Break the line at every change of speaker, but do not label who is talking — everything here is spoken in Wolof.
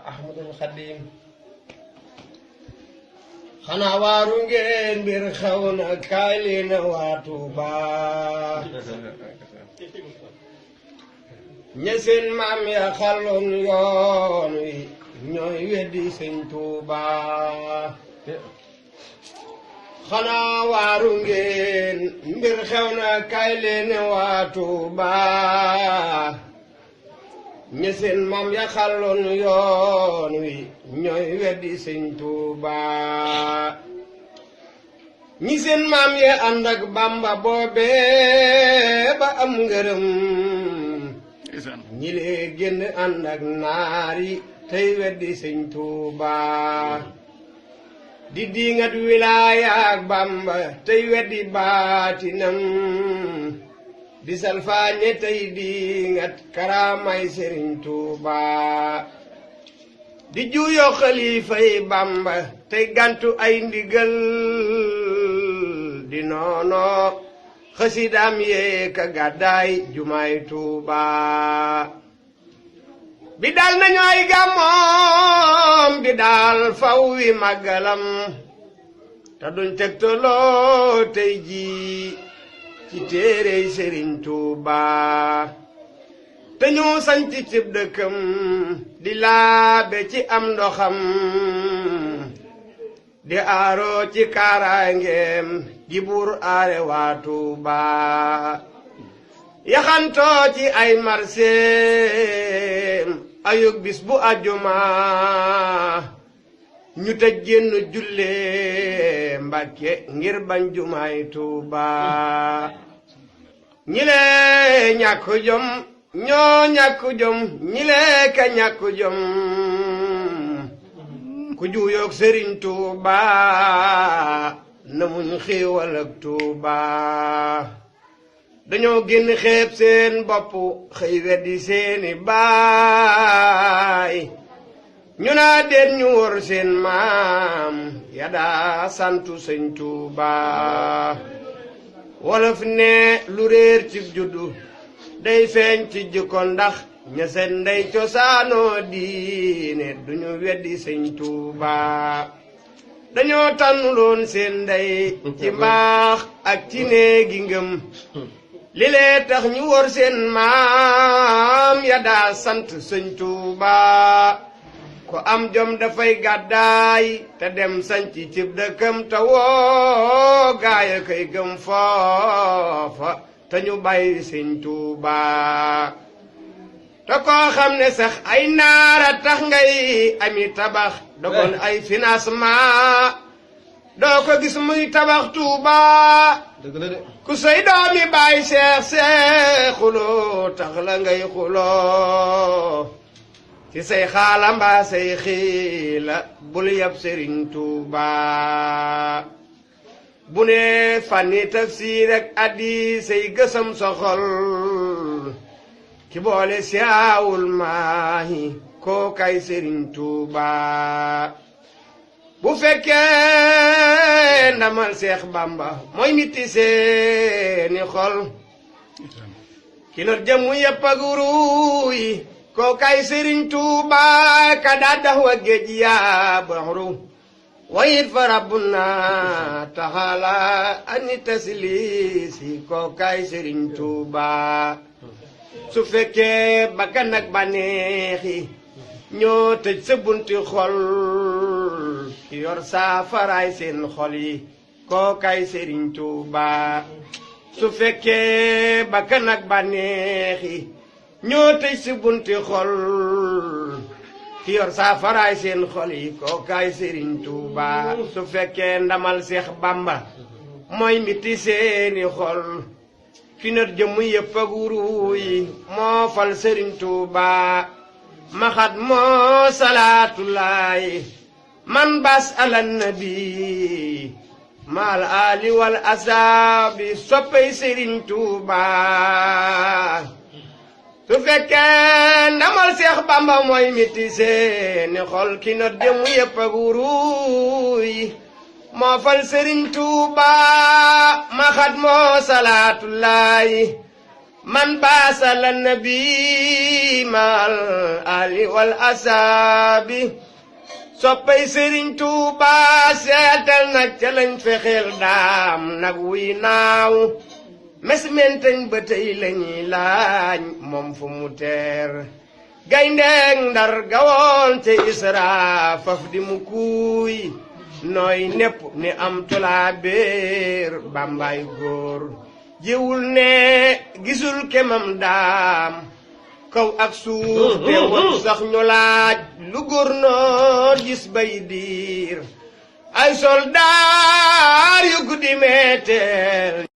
Ahmadul Xadim xanaa waaru ngeen mbir xew na kaay leen na waa Tuuba ña seen maam ya xaloon yoon wi ñooy weddi Sëñ Tuuba xanaa waaru ngeen mbir xew na kaay leen na waa Tuuba ña seen maam ya xaloon yoon wi ñooy weddi Sëñ Tuuba ñi seen maam ya ànd ak Bamba boobe ba am ngërëm ñi lee génn ànd ak naari tey weddi Sëñ Tuuba di diingat wilaaya ak Bamba tey weddi baatinam di salfaañe tey diingat karaamay Sëriñ Tuuba di juuyoo xalifay Bamba tey gantu ay ndigal di noono xasidaam yee ka gàddaay jumaay Tuuba bi daal nañu ay gàmmoom bi daal faw wi màggalam te duñ tegtaloo tey jii ci téerey Sëriñ Tuuba te ñu sanc cib dëkkam di laabe ci am ndoxam di aaroo ci kaaraangeem gi buur aare waa Tuuba yaxantoo ci ay marseem ayug bis bu àjjuma ñu tëj génn jullee Mbàkke ngir bañ jumaay Tuuba ñi lee ñàkk jom ñoo ñàkk jom ñi lee ka ñàkk jom ku juuyoog Sëriñ Tuuba na muñ xéewal ak Tuuba dañoo génn xeeb seen bopp xëy weddi seeni baay ñu naa déet ñu wor seen maam ya daa santu Sëñ Tuuba wolof ne lu réer ci juddu day feeñ ci jikko ndax ña seen ndey cosaanoo diine duñu weddi Sëñ Tuuba dañoo tànnuloon seen ndey ci mbaax ak ci néegi ngëm li lee tax ñu wor seen maam ya daa sant Sëñ Tuuba ko am jom dafay gàddaay te dem sanc cib dëkkam te woo gaaya koy gëm foofa te ñu bàyyi Sëñ Tuuba te koo xam ne sax ay naara tax ngay ami tabax dogon ay financement doo ko gis muy tabax Tuuba ku say doomi baay xuloo tax la ngay xuloo ci say xaala mbaa say xiila bul yab Sëriñ Tuuba bu ne fànni tafsiir ak hadiis say gësam soxol ki boole siyaawul maahi koo kay Sëriñ Tuuba bu fekkee ndamal Seex Bamba mooy niti seeni xol ki not jëmu yëpp ak ruuy koo kay Sëriñ Tuuba ka daa dax wa géej yaa baxru wayit fa rabbuna taxala ani taslisi koo kay Sëriñ Tuuba su fekkee bakkan ak bànneexi ñoo tëj sa bunti xol ki yor saafaraay seen xol yi koo kay Sëriñ Tuuba su fekkee bakkan ak bànneexi ñoo tëj sa bunti xol ki yor saafaraay seen xol yi koo kay Sëriñ Tuuba su fekkee ndamal Seex Bamba mooy miti seeni xol ki not jëmu yëpp ak wuru yi moo fal Sëriñ Tuuba maxat moo salaatulaay man bas ala nabi maal ali wal asaabi soppay Sëriñ Tuuba su fekkee ndamal Seex Bamba mooy miti seeni xol ki not jëmu yëpp ak wuruy moo fal Sëriñ Tuuba maxat moo salaatulaay man baasal nabi mal ali wal asaabi soppay Sëriñ Tuuba seetal nag ca lañ fexeel daam nag wuy naaw mes mentañ ba tey lañuy laaj moom fu mu teer gayndeeg Ndar gawoon te Isra faf di mu kuuy nooy nepp ni am tulaa béer Bambaay góor jiwul ne gisul kemam daam kaw ak suuf te won sax ñu laaj lu góornóor gis bay diir ay soldaar yu guddi meeteel